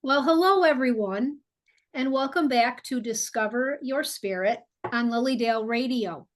Well, hello, everyone, and welcome back to Discover Your Spirit on Lilydale Radio.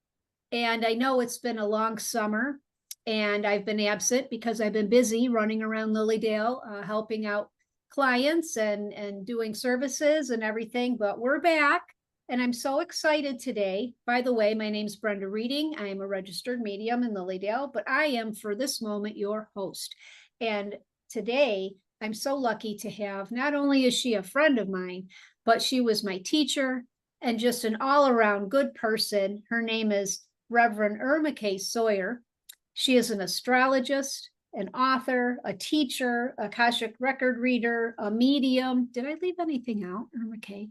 And I know it's been a long summer, and I've been absent because I've been busy running around Lilydale, helping out clients and doing services and everything. But we're back, and I'm so excited today. By the way, my name's Brenda Reading. I am a registered medium in Lilydale, but I am, for this moment, your host. And today, I'm so lucky to have, not only is she a friend of mine, but she was my teacher and just an all-around good person. Her name is Reverend Irma Kaye Sawyer. She is an astrologist, an author, a teacher, Akashic record reader, a medium. Did I leave anything out, Irma Kaye?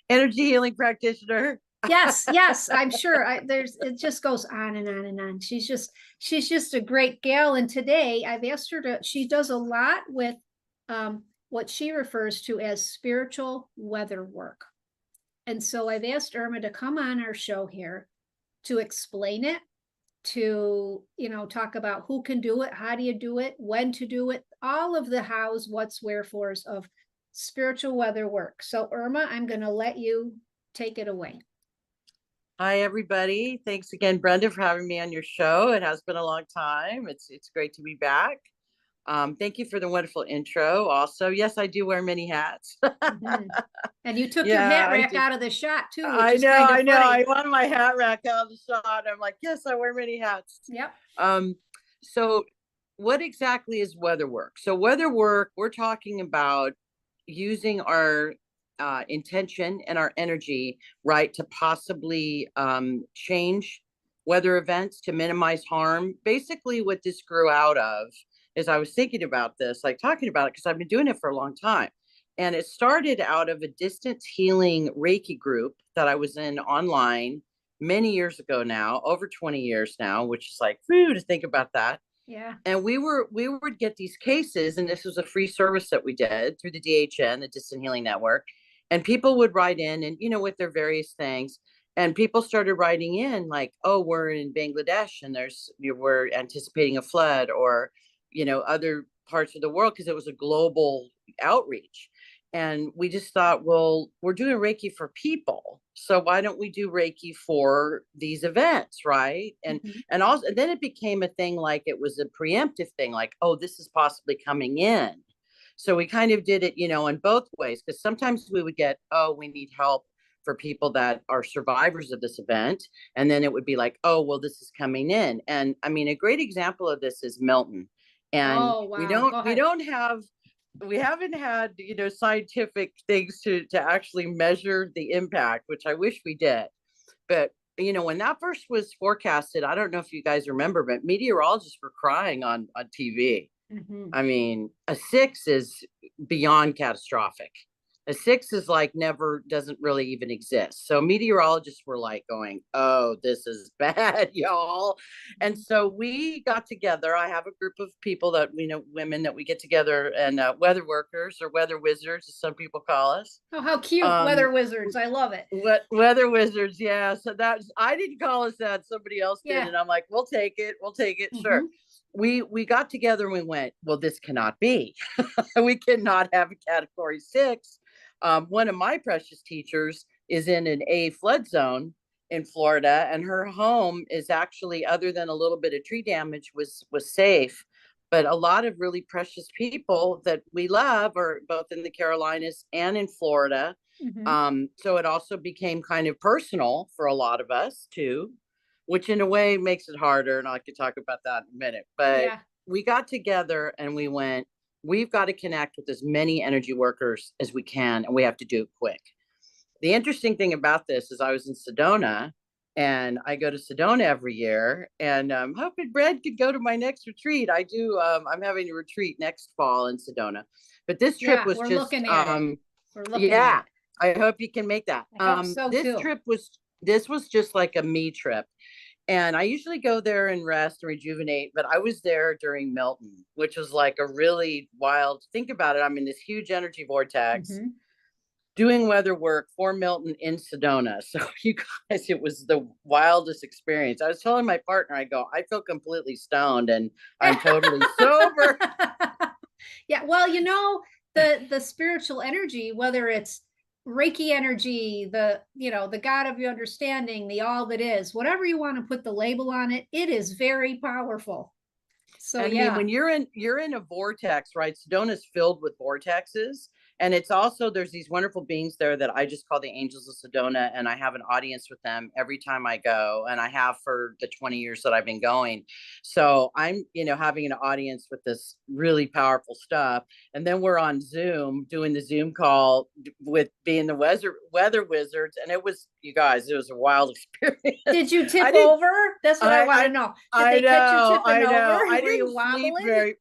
Energy healing practitioner. Yes, I'm sure. It just goes on and on and on. She's just a great gal. And today I've asked her to, she does a lot with what she refers to as spiritual weather work. And so I've asked Irma to come on our show here to explain it, to, talk about who can do it, how do you do it, when to do it, all of the hows, what's, wherefores of spiritual weather work. So Irma, I'm going to let you take it away. Hi, everybody. Thanks again, Brenda, for having me on your show. It has been a long time. It's great to be back. Thank you for the wonderful intro. Also, yes, I do wear many hats. Mm-hmm. And you took your hat rack out of the shot too. I know. I wanted my hat rack out of the shot. I'm like, yes, I wear many hats. Yep. So what exactly is weather work? So weather work, we're talking about using our intention and our energy, right, to possibly change weather events, to minimize harm. Basically, what this grew out of is, I was thinking about this, like talking about it, because I've been doing it for a long time. And it started out of a distance healing Reiki group that I was in online many years ago now, over 20 years now, which is like, whew, to think about that. Yeah. And we would get these cases, and this was a free service that we did through the DHN, the Distant Healing Network. And people would write in and, with their various things. And people started writing in like, oh, we're in Bangladesh and we're anticipating a flood, or, other parts of the world, because it was a global outreach. And we just thought, well, we're doing Reiki for people, so why don't we do Reiki for these events, right? And also, and then it became a thing, like it was a preemptive thing, like, oh, this is possibly coming in. So we kind of did it, in both ways, because sometimes we would get, oh, we need help for people that are survivors of this event. And then it would be like, oh, well, this is coming in. And I mean, a great example of this is Milton. And we haven't had, scientific things to actually measure the impact, which I wish we did. But, when that first was forecasted, I don't know if you guys remember, but meteorologists were crying on TV. I mean, a 6 is beyond catastrophic. A 6 is like doesn't really even exist. So meteorologists were like going, oh, this is bad, y'all. And so we got together. I have a group of people that, women that we get together, and weather workers, or weather wizards, as some people call us. Oh, how cute. Weather wizards. I love it. Weather wizards. Yeah. So I didn't call us that. Somebody else did. And I'm like, we'll take it. Sure. We got together and we went, well, this cannot be. We cannot have a category 6. One of my precious teachers is in an A flood zone in Florida, and her home is actually, other than a little bit of tree damage, was safe. But a lot of really precious people that we love are both in the Carolinas and in Florida. So it also became kind of personal for a lot of us too, which in a way makes it harder. And I could talk about that in a minute. But we got together and we went, we've got to connect with as many energy workers as we can, and we have to do it quick. The interesting thing about this is, I was in Sedona, and I go to Sedona every year, and I'm hoping Brad could go to my next retreat. I do. I'm having a retreat next fall in Sedona, but this trip was just, looking at it. I hope you can make that. This was just like a me trip. And I usually go there and rest and rejuvenate, but I was there during Milton, which was like a really wild, think about it. I'm in this huge energy vortex doing weather work for Milton in Sedona. So you guys, it was the wildest experience. I was telling my partner, I go, I feel completely stoned and I'm totally sober. Yeah. Well, the spiritual energy, whether it's Reiki energy, the God of your understanding, the all that is, whatever you want to put the label on it, it is very powerful. So I mean, when you're in a vortex, right? Sedona is filled with vortexes. And it's also, there's these wonderful beings there that I just call the Angels of Sedona. And I have an audience with them every time I go. And I have for the 20 years that I've been going. So I'm, having an audience with this really powerful stuff. And then we're on Zoom doing the Zoom call with being the weather wizards. And it was, you guys, it was a wild experience. Did you tip over? That's what I want to know. Did they catch you tipping over? I didn't sleep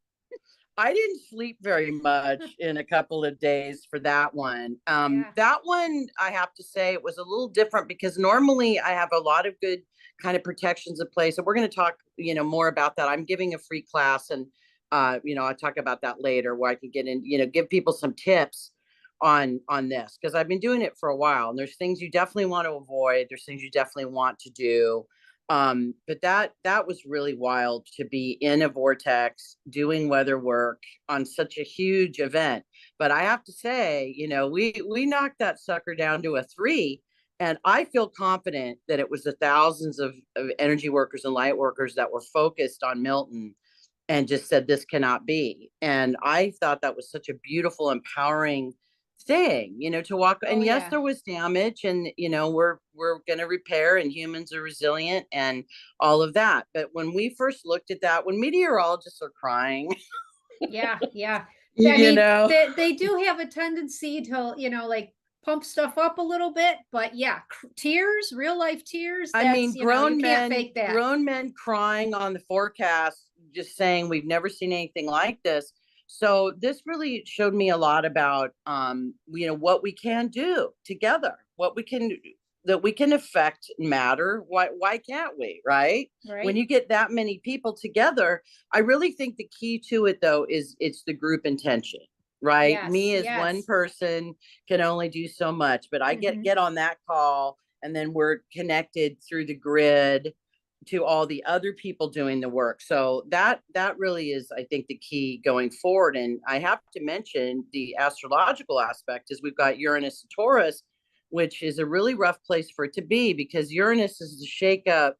I didn't sleep very much in a couple of days for that one. That one, I have to say, it was a little different because normally I have a lot of good kind of protections in place. And we're going to talk, more about that. I'm giving a free class and, I'll talk about that later where I can get in, give people some tips on this because I've been doing it for a while. And there's things you definitely want to avoid. There's things you definitely want to do. But that was really wild to be in a vortex doing weather work on such a huge event. But I have to say, we knocked that sucker down to a 3. And I feel confident that it was the thousands of energy workers and light workers that were focused on Milton and just said, this cannot be. And I thought that was such a beautiful, empowering thing, to walk. And yes, there was damage and, we're going to repair and humans are resilient and all of that. But when we first looked at that, when meteorologists are crying. Yeah. I mean, they do have a tendency to, like pump stuff up a little bit, but tears, real life tears. I mean, grown men, can't fake that. Grown men crying on the forecast, just saying we've never seen anything like this. So this really showed me a lot about, what we can do together, that we can affect matter. Why can't we? Right. When you get that many people together, I really think the key to it though, is it's the group intention, right? Me as one person can only do so much, but I get on that call and then we're connected through the grid to all the other people doing the work. So that really is, I think, the key going forward. And I have to mention the astrological aspect is we've got Uranus and Taurus, which is a really rough place for it to be because Uranus is the shake up,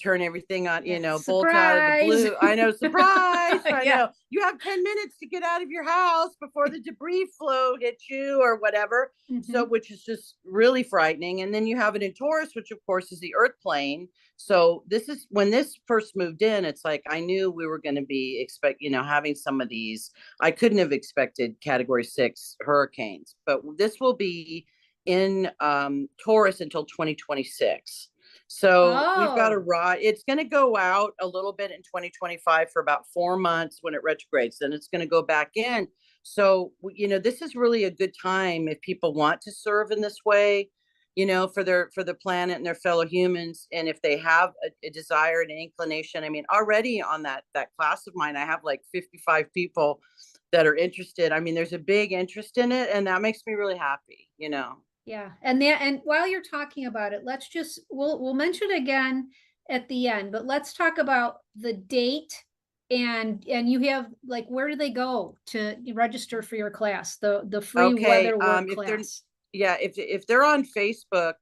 turn everything on, bolt out of the blue. I know, surprise. I know. You have 10 minutes to get out of your house before the debris flow hits you or whatever. So, which is just really frightening. And then you have it in Taurus, which of course is the earth plane. So this is when this first moved in, it's like, I knew we were going to be having some of these. I couldn't have expected category 6 hurricanes, but this will be in Taurus until 2026. So we've got a ride. It's going to go out a little bit in 2025 for about 4 months when it retrogrades. Then it's going to go back in. So, this is really a good time if people want to serve in this way, for the planet and their fellow humans. And if they have a desire and an inclination, I mean, already on that class of mine, I have like 55 people that are interested. I mean, there's a big interest in it and that makes me really happy, Yeah. And while you're talking about it, we'll mention it again at the end, but let's talk about the date and you have like, where do they go to register for your class? The free weather work class. If they're on Facebook,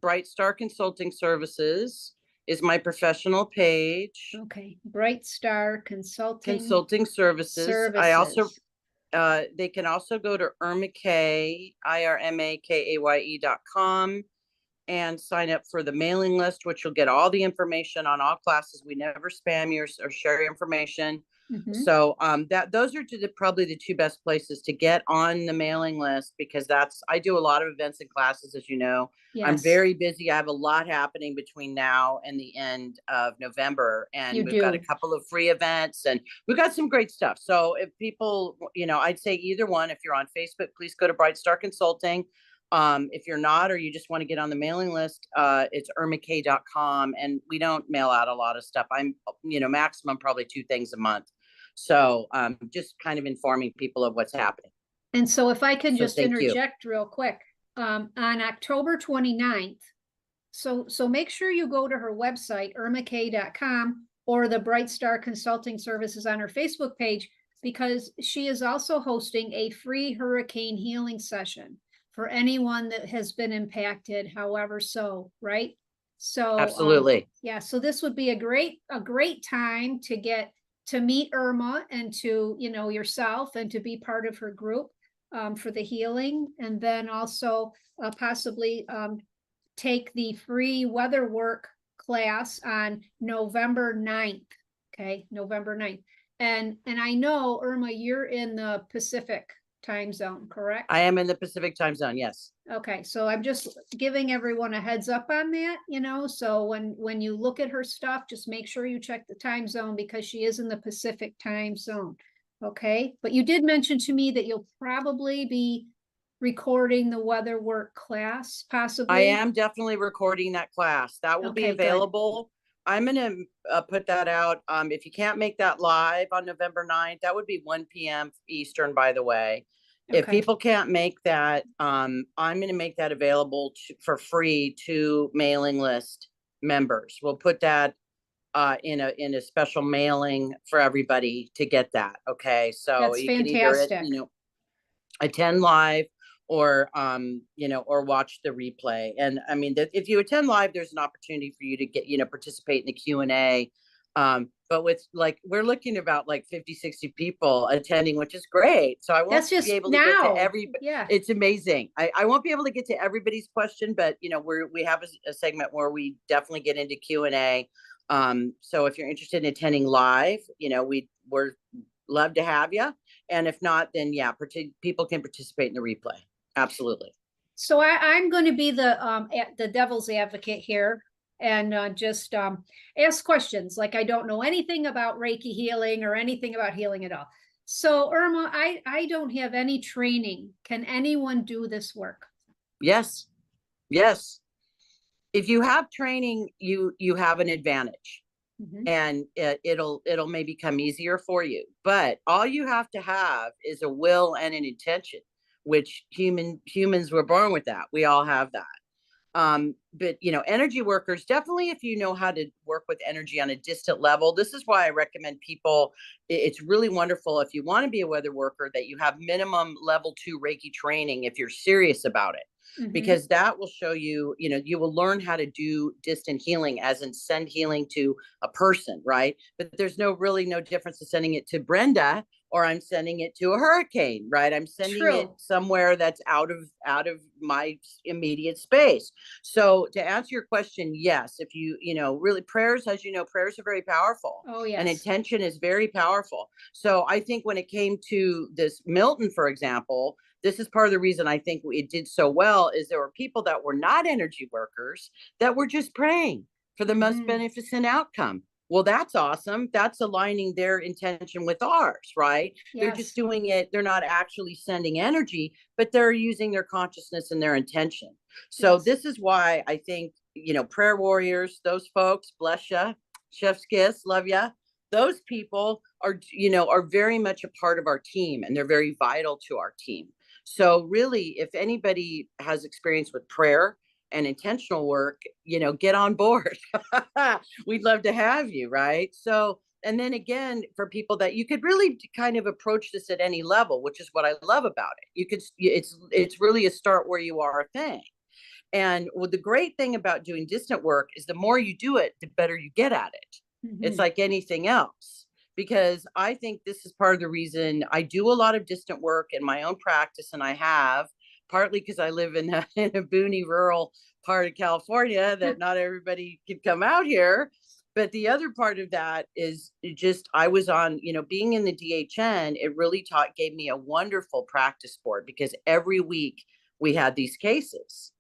Bright Star Consulting Services is my professional page. Okay. Bright Star Consulting Services. I also they can also go to Irma Kaye, IRMAKAYE.com and sign up for the mailing list, which you'll get all the information on all classes. We never spam you or share your information. So those are probably the 2 best places to get on the mailing list because I do a lot of events and classes, as you know. I'm very busy. I have a lot happening between now and the end of November, and we've got a couple of free events, and we've got some great stuff. So if people, I'd say either one. If you're on Facebook, please go to Bright Star Consulting. If you're not, or you just want to get on the mailing list, it's irmakaye.com, and we don't mail out a lot of stuff. I'm, maximum probably 2 things a month. So just kind of informing people of what's happening. And so if I can just interject real quick, on October 29th, so make sure you go to her website, irmakaye.com, or the Bright Star Consulting Services on her Facebook page, because she is also hosting a free hurricane healing session for anyone that has been impacted, however so, right? So Absolutely. yeah, so this would be a great time to get to meet Irma and to, you know, yourself and to be part of her group for the healing, and then also possibly take the free weather work class on November 9th. Okay, November 9th. And I know, Irma, you're in the Pacific time zone, correct? I am in the Pacific time zone. Yes. Okay, so I'm just giving everyone a heads up on that, you know, so when you look at her stuff, just make sure you check the time zone because she is in the Pacific time zone. Okay, but you did mention to me that you'll probably be recording the weather work class, I possibly. am definitely recording that class. That will be Okay, good. available. I'm going to put that out. If you can't make that live on November 9th, that would be 1 p.m. Eastern, by the way. If Okay, people can't make that, I'm going to make that available for free to mailing list members. We'll put that in a special mailing for everybody to get that. Okay, so that's you can either fantastic. attend live or or watch the replay. And I mean, if you attend live, there's an opportunity for you to get participate in the Q&A. But with like we're looking about like 50-60 people attending, which is great. So I won't That's just be able to get to now. every Yeah. It's amazing. I won't be able to get to everybody's question, but we have a segment where we definitely get into Q&A. So if you're interested in attending live, we're love to have you. And if not, then yeah, people can participate in the replay. Absolutely. So I'm going to be the devil's advocate here and just ask questions. Like I don't know anything about Reiki healing or anything about healing at all. So Irma, I don't have any training. Can anyone do this work? Yes. Yes. If you have training, you have an advantage. And it'll maybe come easier for you. But all you have to have is a will and an intention, which humans were born with that. We all have that. But energy workers, definitely, if you know how to work with energy on a distant level, this is why I recommend people. It's really wonderful if you want to be a weather worker that you have minimum level 2 Reiki training if you're serious about it. Because that will show you, you will learn how to do distant healing, as in send healing to a person, right? But there's really no difference in sending it to Brenda or I'm sending it to a hurricane, right? I'm sending it somewhere that's out of my immediate space. So to answer your question, yes, if really prayers, as you know, prayers are very powerful. Oh, yes. And intention is very powerful. So I think when it came to this Milton, for example, this is part of the reason I think it did so well is there were people that were not energy workers that were just praying for the most beneficent outcome. Well, that's awesome. That's aligning their intention with ours, right? Yes. They're just doing it. They're not actually sending energy, but they're using their consciousnness and their intention. So this is why I think, prayer warriors, those folks, bless ya, chef's kiss, love ya. Those people are very much a part of our team and they're very vital to our team. So really, if anybody has experience with prayer and intentional work, get on board. We'd love to have you, right? So, and then again, for people that you could really kind of approach this at any level, which is what I love about it. It's really a start where you are a thing. And the great thing about doing distant work is the more you do it, the better you get at it. It's like anything else. Because I think this is part of the reason I do a lot of distant work in my own practice, and I have partly because I live in a boony rural part of California that not everybody can come out here. But the other part of that is just I was on, being in the DHN, it really gave me a wonderful practice board because every week we had these cases.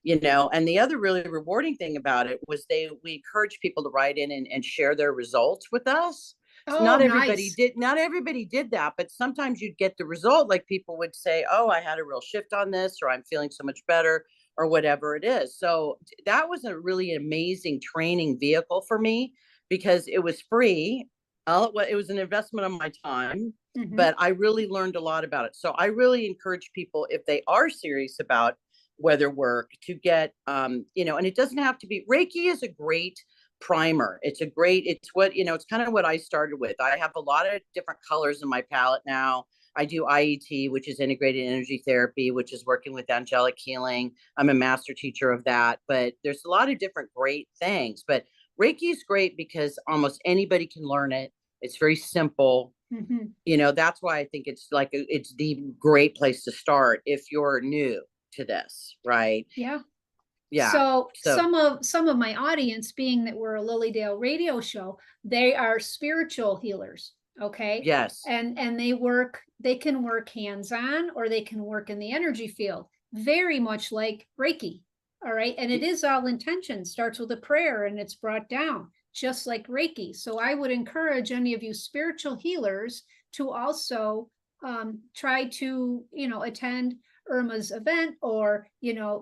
And the other really rewarding thing about it was we encouraged people to write in and share their results with us. So not everybody did that, but sometimes you'd get the result. Like people would say, oh, I had a real shift on this, or I'm feeling so much better, or whatever it is. So that was a really amazing training vehicle for me because it was free. It was an investment of my time, but I really learned a lot about it. So I really encourage people, if they are serious about weather work, to get, and it doesn't have to be, Reiki is a great primer. It's what, it's kind of what I started with. I have a lot of different colors in my palette now. I do IET, which is integrated energy therapy, which is working with angelic healing. I'm a master teacher of that, but there's a lot of different great things. But Reiki is great because almost anybody can learn it. It's very simple. That's why I think it's it's the great place to start if you're new to this, right? Yeah. Yeah. So some of my audience, being that we're a Lilydale radio show, they are spiritual healers. Okay. Yes. And they can work hands-on, or they can work in the energy field, very much like Reiki. All right. And it is all intention, starts with a prayer and it's brought down, just like Reiki. So I would encourage any of you spiritual healers to also try to, attend Irma's event, or,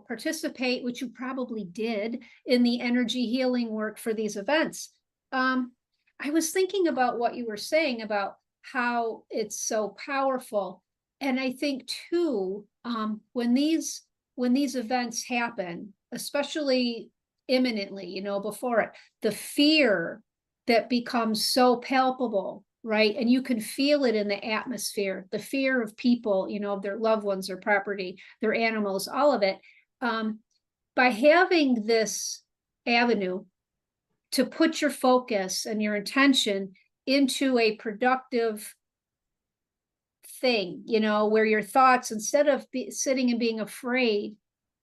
participate, which you probably did, in the energy healing work for these events. I was thinking about what you were saying about how it's so powerful. And I think too, when these events happen, especially imminently, before it, the fear that becomes so palpable, right? And you can feel it in the atmosphere, the fear of people, of their loved ones, their property, their animals, all of it. By having this avenue to put your focus and your intention into a productive thing, where your thoughts, instead of sitting and being afraid,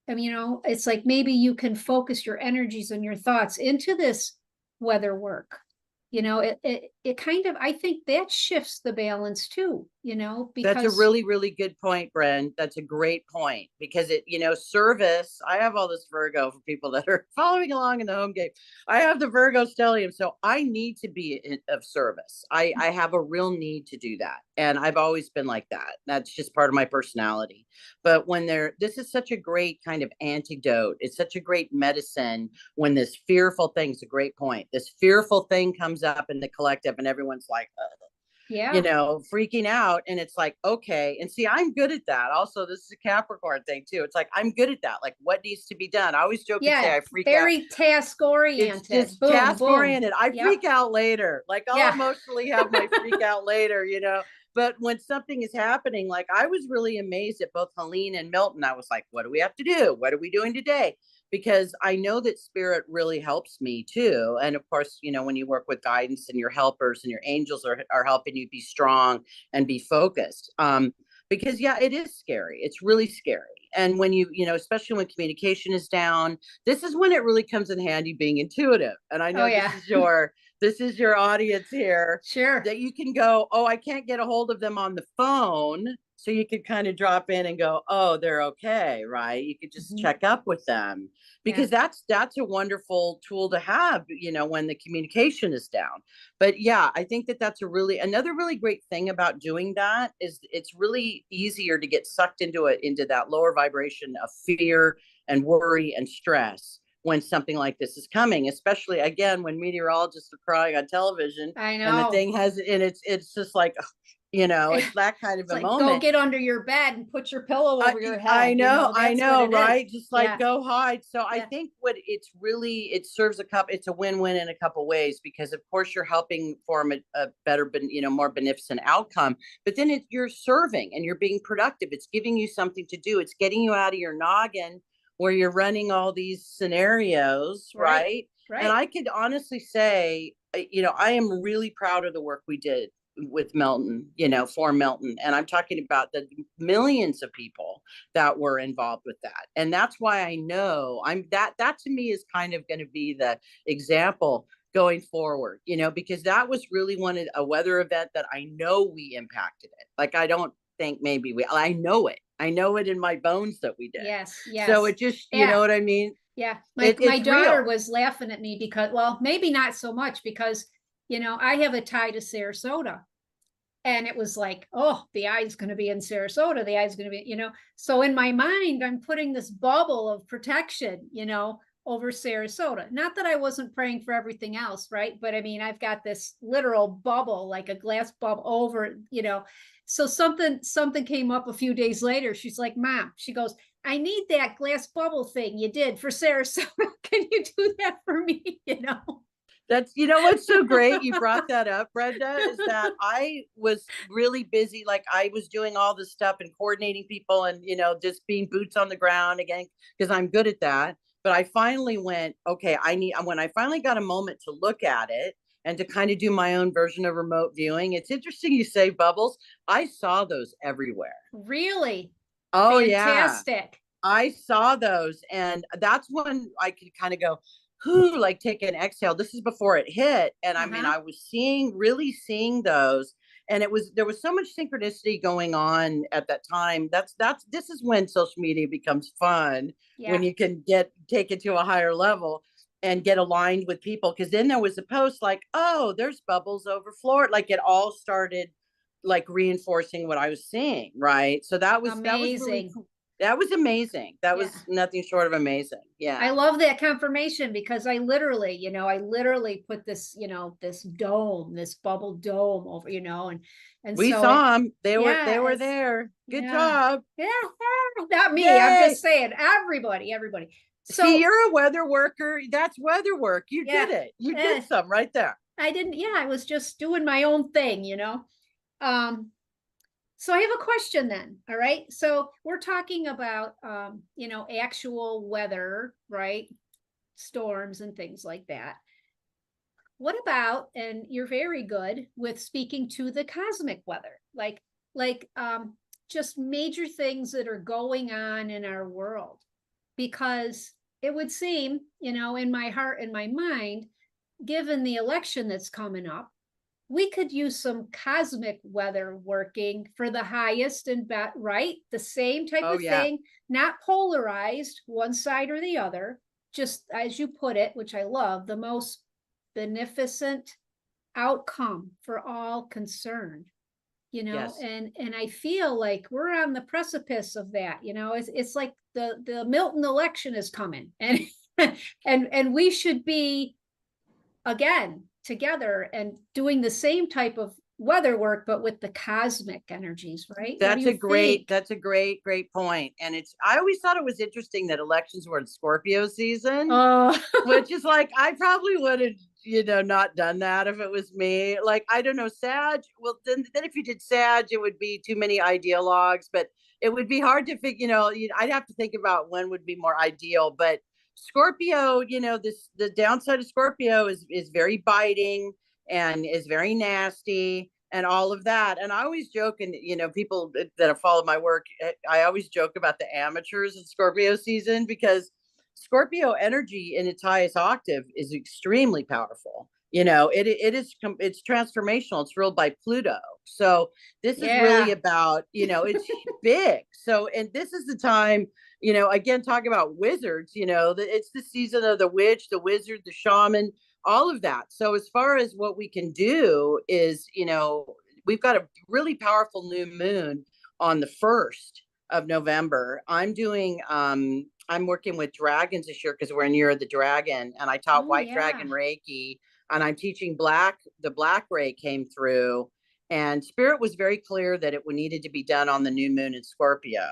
it's like maybe you can focus your energies and your thoughts into this weather work. It kind of, I think that shifts the balance too, because that's a really, really good point, Bren. That's a great point, because service, I have all this Virgo for people that are following along in the home game. I have the Virgo stellium. So I need to be of service. I have a real need to do that. And I've always been like that. That's just part of my personality. But this is such a great kind of antidote. It's such a great medicine when this fearful thing's a great point. This fearful thing comes up in the collective and everyone's like, yeah, freaking out. And it's like, okay. And see, I'm good at that. Also, this is a Capricorn thing too. It's like, I'm good at that. Like, what needs to be done? I always joke and say I freak out. Very task oriented. It's just task oriented. I freak out later. Like, I'll emotionally have my freak out later, But when something is happening, like, I was really amazed at both Helene and Milton. I was like, what do we have to do? What are we doing today? Because I know that spirit really helps me too. And of course, when you work with guidance and your helpers and your angels are helping you be strong and be focused. Because it is scary. It's really scary. And when especially when communication is down, this is when it really comes in handy being intuitive. And I know this is your audience here. Sure. That you can go, oh, I can't get a hold of them on the phone. So you could kind of drop in and go, oh, they're okay, right? You could just check up with them, because that's a wonderful tool to have, when the communication is down. But I think that's another really great thing about doing that is it's really easier to get sucked into that lower vibration of fear and worry and stress when something like this is coming, especially again, when meteorologists are crying on television. I know. And the thing has, and it's just like, it's that kind of a moment. Go get under your bed and put your pillow over your head. I know, right? Just like go hide. So I think it serves it's a win-win in a couple ways, because of course you're helping form a better, more beneficent outcome. But then you're serving and you're being productive. It's giving you something to do. It's getting you out of your noggin where you're running all these scenarios, right? And I could honestly say, I am really proud of the work we did with Milton, for Milton. And I'm talking about the millions of people that were involved with that. And that's why I know that to me is kind of going to be the example going forward, because that was really a weather event that I know we impacted it. Like, I don't think maybe I know it in my bones that we did. Yes. So it just, you know what I mean? Yeah. My daughter was laughing at me because, well, maybe not so much because, I have a tie to Sarasota. And it was like, oh, the eye's going to be in Sarasota. The eye's going to be, So in my mind, I'm putting this bubble of protection, over Sarasota. Not that I wasn't praying for everything else, right? But I mean, I've got this literal bubble, like a glass bubble over, So something came up a few days later. She's like, Mom, she goes, I need that glass bubble thing you did for Sarasota. Can you do that for me? That's, what's so great you brought that up, Brenda, is that I was really busy. Like I was doing all this stuff and coordinating people and, just being boots on the ground again, because I'm good at that. But I finally went, okay, when I finally got a moment to look at it and to kind of do my own version of remote viewing. It's interesting you say bubbles. I saw those everywhere. Really? Oh, yeah. Fantastic. I saw those. And that's when I could kind of go, whoo, like take an exhale. This is before it hit. And I mean, I was really seeing those. And there was so much synchronicity going on at that time. This is when social media becomes fun, when you can take it to a higher level and get aligned with people. Cause then there was a post like, oh, there's bubbles over Florida. Like it all started like reinforcing what I was seeing. Right. So that was really cool. That was amazing. That was nothing short of amazing. Yeah. I love that confirmation because I literally put this, this dome, this bubble dome over, and we so saw them. They were there. Good job. Yeah. Not me. Yay. I'm just saying everybody. So see, you're a weather worker. That's weather work. You did it. You did some right there. I didn't. Yeah. I was just doing my own thing, So I have a question then. All right. So we're talking about, actual weather, right? Storms and things like that. What about, and you're very good with speaking to the cosmic weather, like just major things that are going on in our world, because it would seem, in my heart and my mind, given the election that's coming up, we could use some cosmic weather working for the highest and best, right? The same type of thing, not polarized one side or the other, just as you put it, which I love, the most beneficent outcome for all concerned, and I feel like we're on the precipice of that, it's like the Milton election is coming and and we should be again together and doing the same type of weather work, but with the cosmic energies, right? That's a great point. And I always thought it was interesting that elections were in Scorpio season, which is like, I probably would have, not done that if it was me. Like, I don't know, Sag. Well, then if you did Sag, it would be too many ideologues, but it would be hard to figure, I'd have to think about when would be more ideal, but Scorpio, the downside of Scorpio is very biting and is very nasty and all of that. And I always joke, and people that have followed my work, I always joke about the amateurs in Scorpio season, because Scorpio energy in its highest octave is extremely powerful. It's transformational. It's ruled by Pluto. So this is really about, it's big. So, and this is the time, again, talking about wizards, it's the season of the witch, the wizard, the shaman, all of that. So as far as what we can do is, we've got a really powerful new moon on the 1st of November. I'm working with dragons this year because we're in Year of the Dragon, and I taught White Dragon Reiki, and I'm teaching the Black Ray came through, and Spirit was very clear that it needed to be done on the new moon in Scorpio.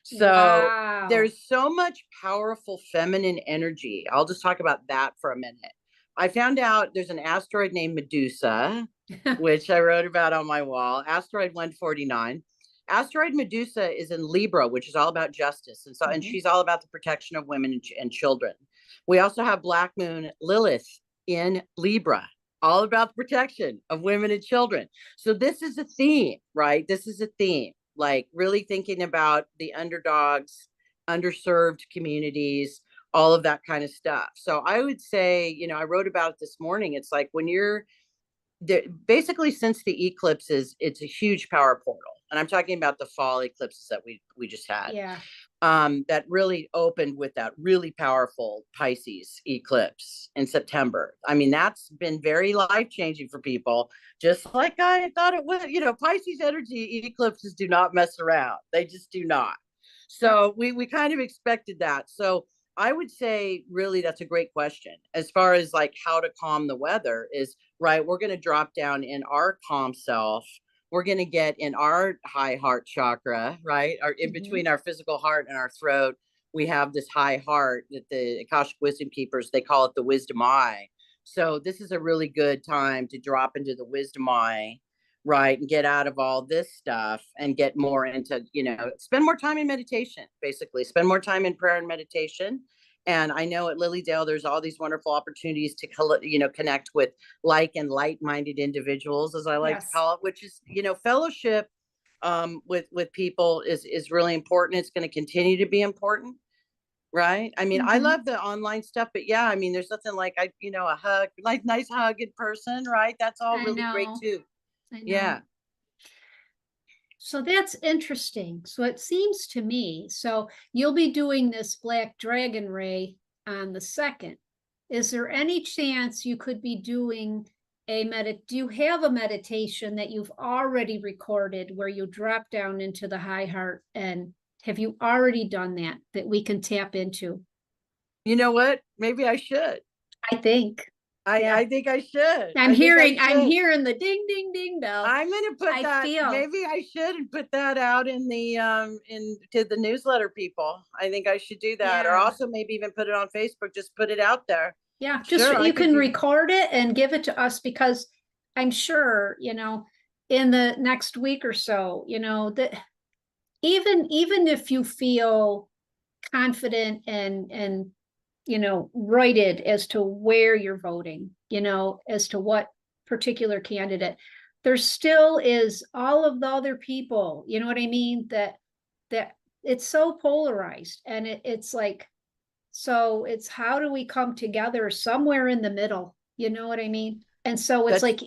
So there's so much powerful feminine energy. I'll just talk about that for a minute. I found out there's an asteroid named Medusa, which I wrote about on my wall, asteroid 149. Asteroid Medusa is in Libra, which is all about justice. And so, and she's all about the protection of women and children. We also have Black Moon Lilith in Libra, all about the protection of women and children. So this is a theme, right? This is a theme, like really thinking about the underdogs, underserved communities, all of that kind of stuff. So I would say, I wrote about it this morning. It's like when you're basically, since the eclipses, it's a huge power portal. And I'm talking about the fall eclipses that we just had. Yeah. That really opened with that really powerful Pisces eclipse in September. I mean, that's been very life-changing for people, just like I thought it would. Pisces energy eclipses do not mess around. They just do not. So we kind of expected that. So I would say, really, that's a great question. As far as like how to calm the weather is, right, we're going to drop down in our calm self. We're going to get in our high heart chakra, right? In between our physical heart and our throat, we have this high heart that the Akashic wisdom keepers, they call it the wisdom eye. So this is a really good time to drop into the wisdom eye, right? And get out of all this stuff and get more into, spend more time in meditation, basically. Spend more time in prayer and meditation. And I know at Lily Dale, there's all these wonderful opportunities to, connect with like and light-minded individuals, as I like to call it, which is, fellowship with people is really important. It's going to continue to be important. Right. I mean, I love the online stuff, but yeah, I mean, there's nothing like a hug, like nice hug in person, right? That's all really great too. Yeah. So that's interesting. So it seems to me, so you'll be doing this Black Dragon Ray on the 2nd. Is there any chance you could be doing do you have a meditation that you've already recorded where you drop down into the high heart, and have you already done that we can tap into? You know what? Maybe I should. I think. I think I should. I'm hearing the ding, ding, ding bell. I'm going to put maybe I should put that out in to the newsletter people. I think I should do that. Or also maybe even put it on Facebook, just put it out there. Yeah, you can record it and give it to us, because I'm sure, in the next week or so, that even if you feel confident and righted as to where you're voting, as to what particular candidate, there still is all of the other people, you know what I mean? That it's so polarized, and it's like, so it's how do we come together somewhere in the middle? You know what I mean? And so it's like,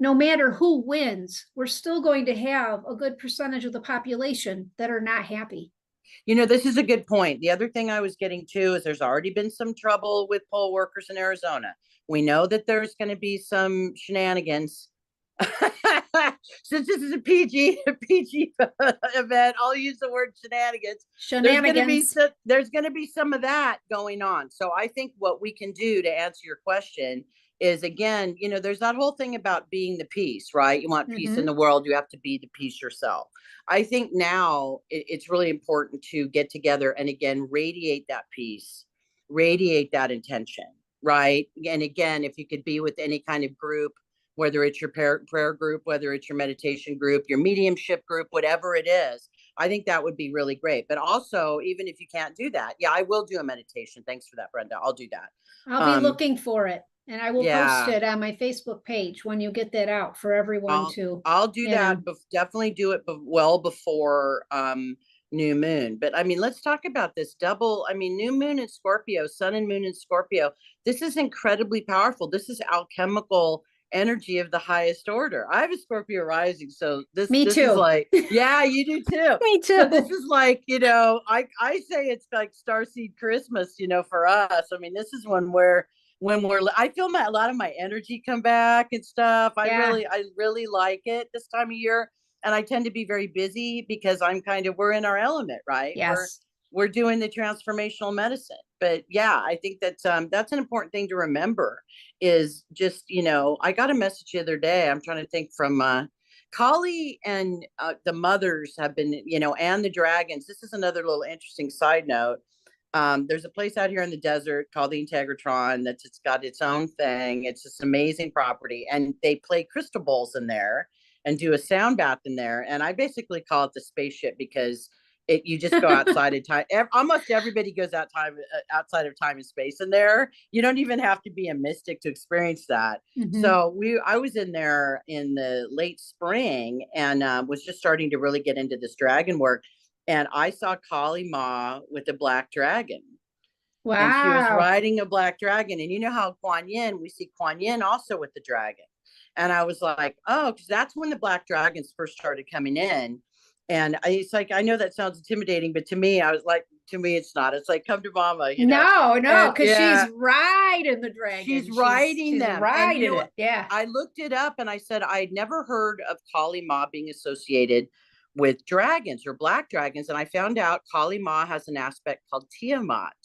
no matter who wins, we're still going to have a good percentage of the population that are not happy. This is a good point. The other thing I was getting to is there's already been some trouble with poll workers in Arizona. We know that there's going to be some shenanigans. Since this is a PG event, I'll use the word shenanigans. There's going to be some of that going on. So I think what we can do to answer your question is, again, there's that whole thing about being the peace, right? You want peace in the world, you have to be the peace yourself. I think now it's really important to get together and, again, radiate that peace, radiate that intention, right? And again, if you could be with any kind of group, whether it's your prayer group, whether it's your meditation group, your mediumship group, whatever it is, I think that would be really great. But also, even if you can't do that, I will do a meditation. Thanks for that, Brenda. I'll do that. I'll be looking for it. And I will post it on my Facebook page when you get that out for everyone I'll do that. Definitely do it well before new moon. But I mean, let's talk about this new moon in Scorpio, sun and moon in Scorpio. This is incredibly powerful. This is alchemical energy of the highest order. I have a Scorpio rising, so this is like, yeah, you do too. Me too. So this is like, I say it's like starseed Christmas, for us. I mean, this is when I feel a lot of my energy come back and stuff. I really like it this time of year. And I tend to be very busy because we're in our element, right? Yes. We're doing the transformational medicine. But yeah, I think that's an important thing to remember is just, I got a message the other day. I'm trying to think from Kali and the mothers have been, and the dragons. This is another little interesting side note. There's a place out here in the desert called the Integratron it's got its own thing. It's this amazing property, and they play crystal bowls in there and do a sound bath in there. And I basically call it the spaceship because you just go outside of time. Almost everybody goes outside of time and space in there. You don't even have to be a mystic to experience that. So I was in there in the late spring and was just starting to really get into this dragon work. And I saw Kali Ma with a black dragon. Wow. And she was riding a black dragon. And you know how we see Kuan Yin also with the dragon. And I was like, oh, because that's when the black dragons first started coming in. And it's like, I know that sounds intimidating, but to me, it's not. It's like, come to mama. No, because she's riding the dragon. She's riding them. Riding it. Yeah. I looked it up and I said, I'd never heard of Kali Ma being associated with dragons or black dragons. And I found out Kali Ma has an aspect called Tiamat.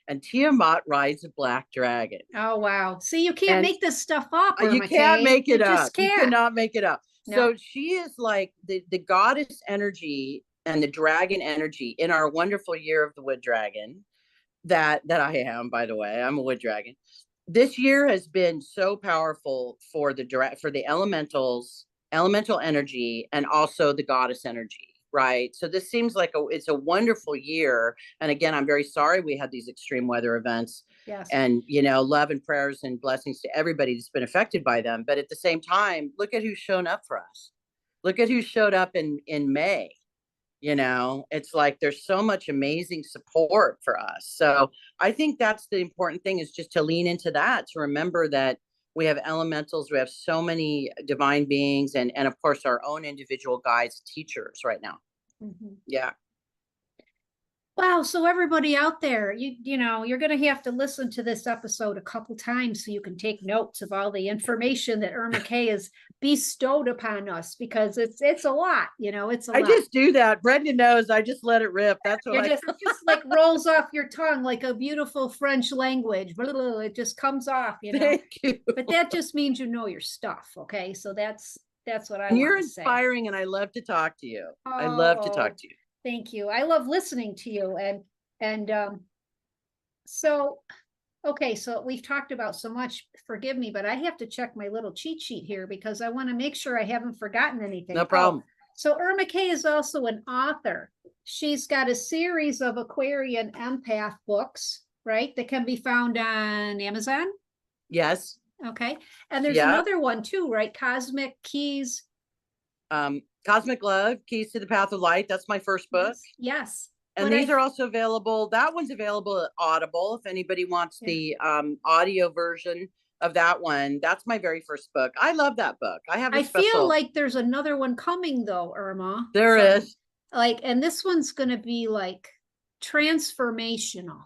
And Tiamat rides a black dragon. Oh, wow. See, you can't make this stuff up. You can't make it up. You cannot make it up. No. So she is like the goddess energy and the dragon energy in our wonderful year of the wood dragon that I am, by the way. I'm a wood dragon. this year has been so powerful for the elemental energy, and also the goddess energy, right? So this seems like it's a wonderful year. And again, I'm very sorry we had these extreme weather events. Yes. And love and prayers and blessings to everybody that's been affected by them. But at the same time, look at who's shown up for us. Look at who showed up in May. It's like there's so much amazing support for us. So I think that's the important thing, is just to lean into that, to remember that we have elementals, we have so many divine beings, and of course our own individual guides, teachers right now. Yeah. Wow. So everybody out there, you're going to have to listen to this episode a couple times so you can take notes of all the information that Irma Kaye has bestowed upon us, because it's a lot, it's a lot. I just do that. Brenda knows. I just let it rip. That's what it just like rolls off your tongue like a beautiful French language. It just comes off, Thank you. But that just means your stuff. Okay. So that's what I want to say. You're inspiring, and I love to talk to you. I love to talk to you. Thank you. I love listening to you. And so, okay, so we've talked about so much. Forgive me, but I have to check my little cheat sheet here because I want to make sure I haven't forgotten anything. No problem. So Irma Kaye is also an author. She's got a series of Aquarian empath books, right? That can be found on Amazon. Yes. Okay. And there's another one too, right? Cosmic Keys. Cosmic Love, Keys to the Path of Light. That's my first book. Yes. And these are also available. That one's available at Audible. If anybody wants the audio version of that one, that's my very first book. I love that book. I feel like there's another one coming though, Irma. There is. And this one's going to be like transformational.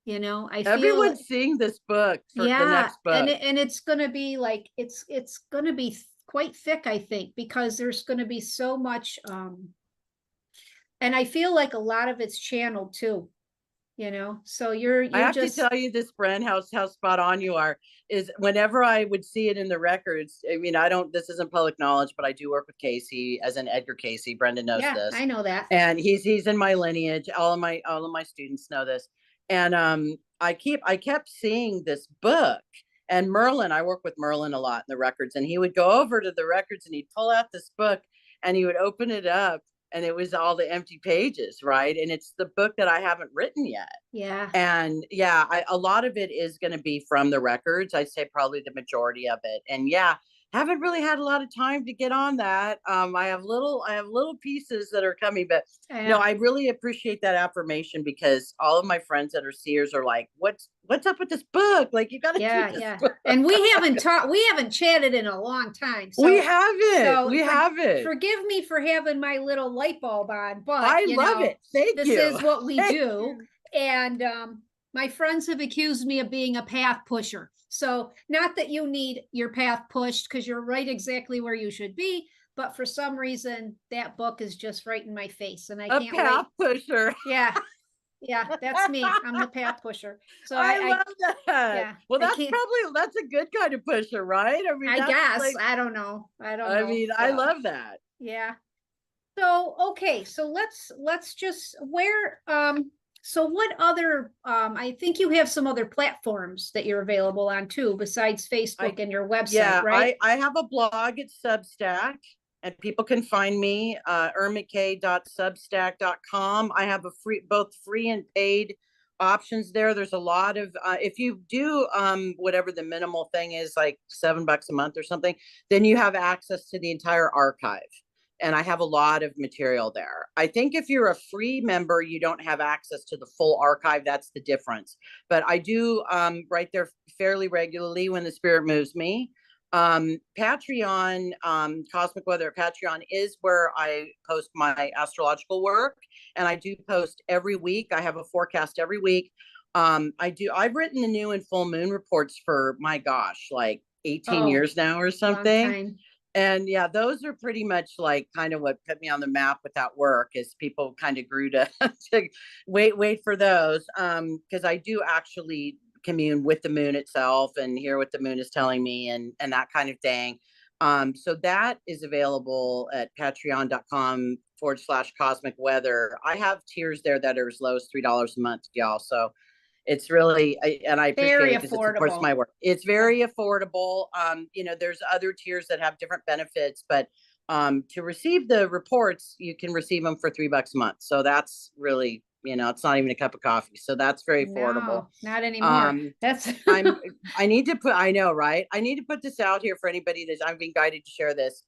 Everyone's seeing this book for the next book. And it's going to be like, it's going to be quite thick, I think, because there's going to be so much, and I feel like a lot of it's channeled too, so I have to tell you this, Brenda, how spot on you are, is whenever I would see it in the records, I mean, this isn't public knowledge, but I do work with Casey, as in Edgar Casey. Brenda knows this. I know that. And he's in my lineage. All of my students know this. And I kept seeing this book. And Merlin, I work with Merlin a lot in the records, and he would go over to the records and he'd pull out this book and he would open it up, and it was all the empty pages, right? And it's the book that I haven't written yet. Yeah. And a lot of it is going to be from the records. I'd say probably the majority of it. And haven't really had a lot of time to get on that. I have little pieces that are coming, but no, I really appreciate that affirmation, because all of my friends that are seers are like, what's up with this book? Like, you got to do this book. And we haven't chatted in a long time. So, we haven't. Forgive me for having my little light bulb on, but I love it. Thank you. This is what we do. And my friends have accused me of being a path pusher. So not that you need your path pushed, because you're right exactly where you should be, but for some reason that book is just right in my face, and I can't wait. A path pusher. Yeah, that's me. I'm the path pusher. So I love that. Yeah. Well, that's a good kind of pusher, right? I mean, I guess I don't know. I mean, I love that. Yeah. So okay, so let's just so what other, I think you have some other platforms that you're available on too, besides Facebook and your website, right? I have a blog at Substack, and people can find me, irmakaye.substack.com. I have both free and paid options there. There's a lot of, if you do whatever the minimal thing is, like $7 a month or something, then you have access to the entire archive. And I have a lot of material there. I think if you're a free member, you don't have access to the full archive. That's the difference. But I do write there fairly regularly when the spirit moves me. Patreon, Cosmic Weather Patreon is where I post my astrological work. And I do post every week. I have a forecast every week. I've written the new and full moon reports for, my gosh, like 18 years now or something. And those are pretty much like kind of what put me on the map with that work, is people kind of grew to wait for those. Because I do actually commune with the moon itself and hear what the moon is telling me and that kind of thing. So that is available at patreon.com/cosmic weather. I have tiers there that are as low as $3 a month, y'all. So It's really, and I appreciate Very it because it supports affordable. my work. It's very affordable. There's other tiers that have different benefits, but to receive the reports, you can receive them for $3 a month. So that's really, it's not even a cup of coffee. So that's very affordable. No, not anymore. That's I know, right? I need to put this out here for anybody that I'm being guided to share this.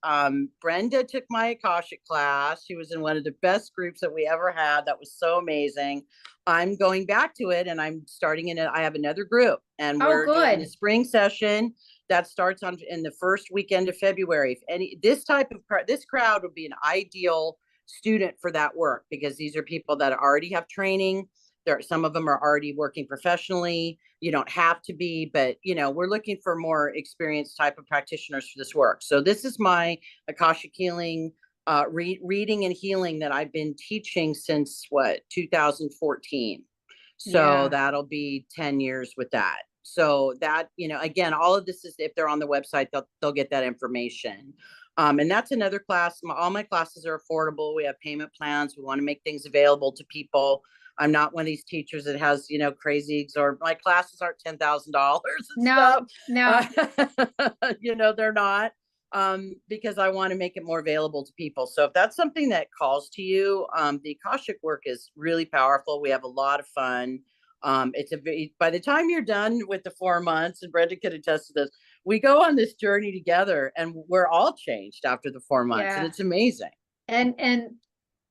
Brenda took my Akashic class. She was in one of the best groups that we ever had. That was so amazing. I'm going back to it, and I'm starting in it. I have another group, and oh, we're doing the good. spring session that starts in the first weekend of February. If this crowd would be an ideal student for that work, because these are people that already have training. Some of them are already working professionally. You don't have to be, but we're looking for more experienced type of practitioners for this work. So this is my Akashic healing, reading and healing that I've been teaching since 2014. So Yeah. that'll be 10 years with that. So that, again, all of this is, if they're on the website, they'll get that information. And that's another class. All my classes are affordable. We have payment plans. We want to make things available to people. I'm not one of these teachers that has, crazy, or my classes aren't $10,000 and stuff. No. They're not, because I want to make it more available to people. So if that's something that calls to you, the Akashic work is really powerful. We have a lot of fun. By the time you're done with the 4 months, and Brenda can attest to this, we go on this journey together, and we're all changed after the 4 months, and it's amazing. And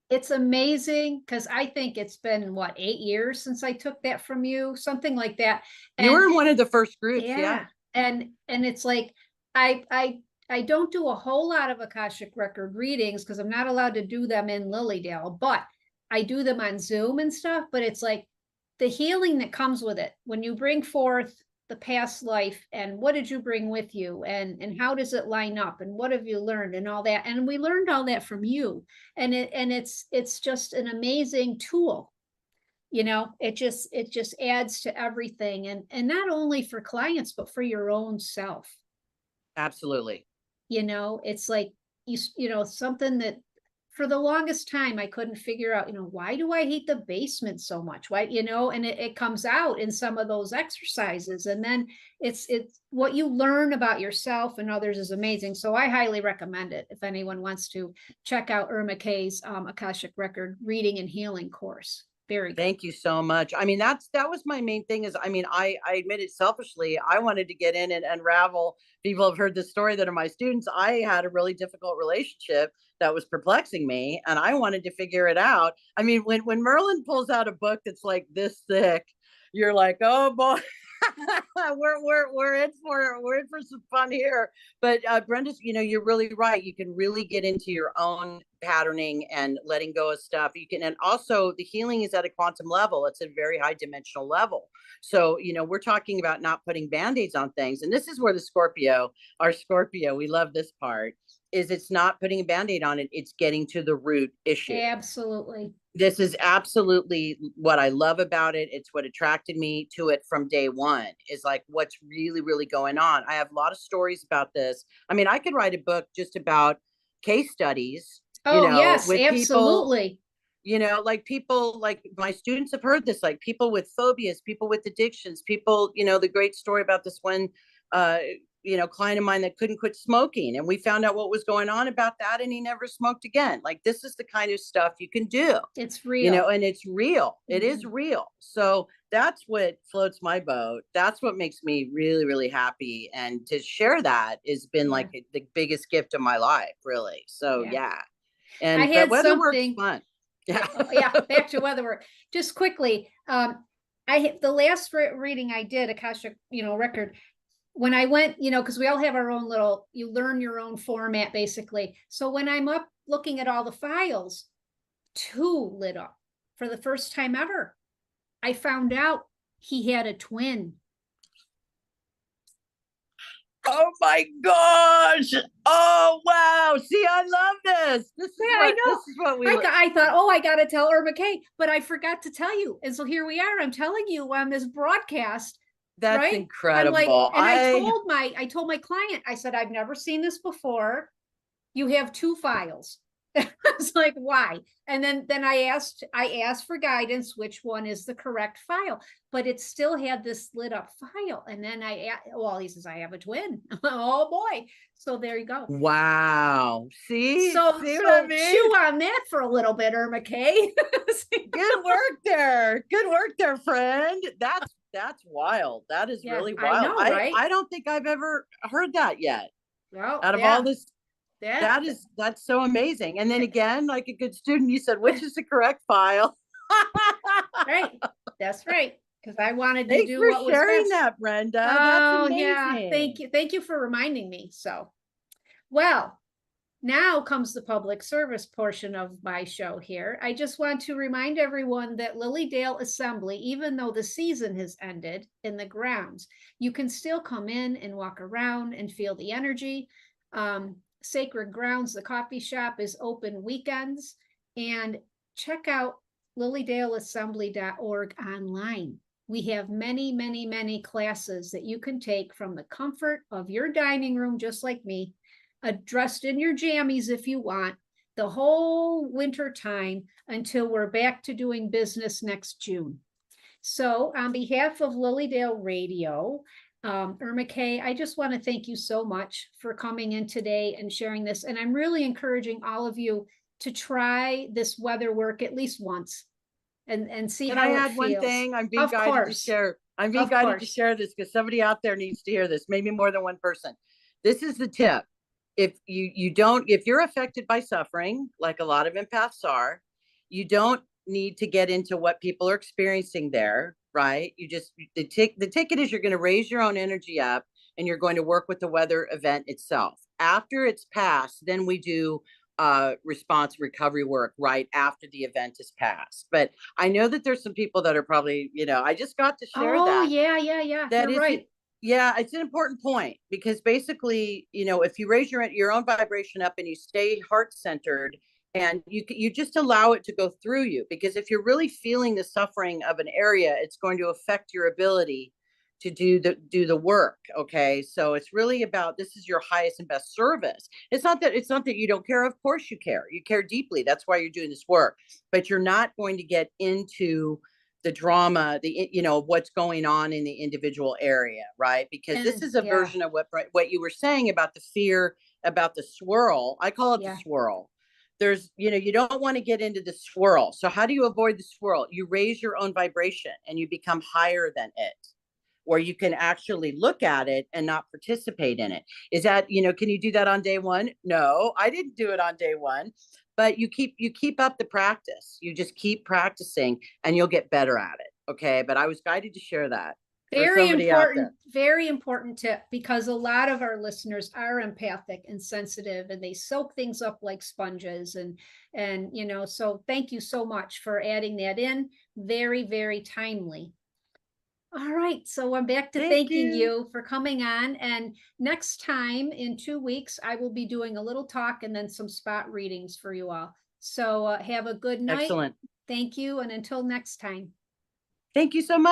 it's amazing, because I think it's been 8 years since I took that from you, something like that. And you were in one of the first groups. Yeah. And it's like, I don't do a whole lot of Akashic record readings because I'm not allowed to do them in Lilydale, but I do them on Zoom and stuff. But it's like the healing that comes with it when you bring forth the past life, and what did you bring with you, and how does it line up, and what have you learned, and all that. And we learned all that from you, and it's just an amazing tool. It just adds to everything, and not only for clients but for your own self. Absolutely. It's like something that for the longest time I couldn't figure out, why do I hate the basement so much? Why, and it comes out in some of those exercises. And then it's what you learn about yourself and others is amazing. So I highly recommend it if anyone wants to check out Irma Kaye's Akashic record reading and healing course. Very good. Thank you so much. I mean, that was my main thing is, I admit it selfishly. I wanted to get in and unravel. People have heard this story that are my students. I had a really difficult relationship that was perplexing me, and I wanted to figure it out. I mean, when Merlin pulls out a book that's like this thick, you're like, oh boy. we're in for some fun here. But Brenda's, you're really right. You can really get into your own patterning and letting go of stuff. And also the healing is at a quantum level. It's a very high dimensional level. So, we're talking about not putting band-aids on things. And this is where our Scorpio, we love this part, is it's not putting a band-aid on it. It's getting to the root issue. Absolutely. This is absolutely what I love about it. It's what attracted me to it from day one, is like what's really, really going on. I have a lot of stories about this. I mean, I could write a book just about case studies. Oh, yes, with absolutely. People, like people, like my students have heard this, like people with phobias, people with addictions, people, the great story about this one, client of mine that couldn't quit smoking, and we found out what was going on about that, and he never smoked again. Like, this is the kind of stuff you can do. It's real. And it's real. It is real. So that's what floats my boat. That's what makes me really, really happy. And to share that has been like the biggest gift of my life, really. So yeah. And I had weatherwork's fun. Yeah. Back to weatherwork. Just quickly. The last reading I did, Akashic, record, when I went, because we all have our own you learn your own format basically. So when I'm up looking at all the files, 2 lit up for the first time ever. I found out he had a twin. Oh my gosh. Oh, wow. See, I love this. This is what we I thought, I got to tell Irma Kaye, but I forgot to tell you. And so here we are. I'm telling you on this broadcast. That's incredible. I told my client, I said, I've never seen this before. You have 2 files. I was like, why? And then I asked for guidance, which one is the correct file, but it still had this lit up file. And then well, he says, I have a twin. Oh boy. So there you go. Wow. See So what I mean? chew on that for a little bit, Irma Kaye. Good work there. Good work there, friend. That's wild. That is really wild. I know, right? I don't think I've ever heard that yet. Well, Out of all this, that's so amazing. And then again, like a good student, you said, which is the correct file? right. That's right. Because I wanted to Thanks do for what was sharing best. that, Brenda. Oh, That's amazing. yeah. Thank you. Thank you for reminding me. So, well, now comes the public service portion of my show here. I just want to remind everyone that Lilydale Assembly, even though the season has ended in the grounds, you can still come in and walk around and feel the energy. Sacred Grounds, the coffee shop, is open weekends, and check out lilydaleassembly.org online. We have many, many, many classes that you can take from the comfort of your dining room, just like me, dressed in your jammies if you want, the whole winter time until we're back to doing business next June. So on behalf of Lilydale Radio, Irma Kaye, I just want to thank you so much for coming in today and sharing this. And I'm really encouraging all of you to try this weather work at least once and see Can how I it add feels. one thing? I'm being Of guided to course. share. I'm being Of guided to course. share this because somebody out there needs to hear this, maybe more than one person. This is the tip. If if you're affected by suffering, like a lot of empaths are, you don't need to get into what people are experiencing there, right? The ticket is you're going to raise your own energy up and you're going to work with the weather event itself. After it's passed, then we do response recovery work right after the event is passed. But I know that there's some people that are probably, I just got to share that. Oh, yeah. That You're right. Yeah, it's an important point because basically, if you raise your own vibration up and you stay heart centered and you just allow it to go through you, because if you're really feeling the suffering of an area, it's going to affect your ability to do the work. Okay, so it's really about, this is your highest and best service. It's not that you don't care. Of course you care deeply. That's why you're doing this work, but you're not going to get into the drama, what's going on in the individual area, right? Because this is a version of what you were saying about the fear, about the swirl. I call it the swirl. There's, you don't want to get into the swirl. So how do you avoid the swirl? You raise your own vibration and you become higher than it, or you can actually look at it and not participate in it. Is that, can you do that on day one? No, I didn't do it on day one. But you keep up the practice. You just keep practicing and you'll get better at it. Okay. But I was guided to share that. Very important tip, because a lot of our listeners are empathic and sensitive and they soak things up like sponges, and so thank you so much for adding that in. Very, very timely. All right, so I'm back to thanking you for coming on. And next time in 2 weeks, I will be doing a little talk and then some spot readings for you all. So have a good night. Excellent. Thank you. And until next time. Thank you so much.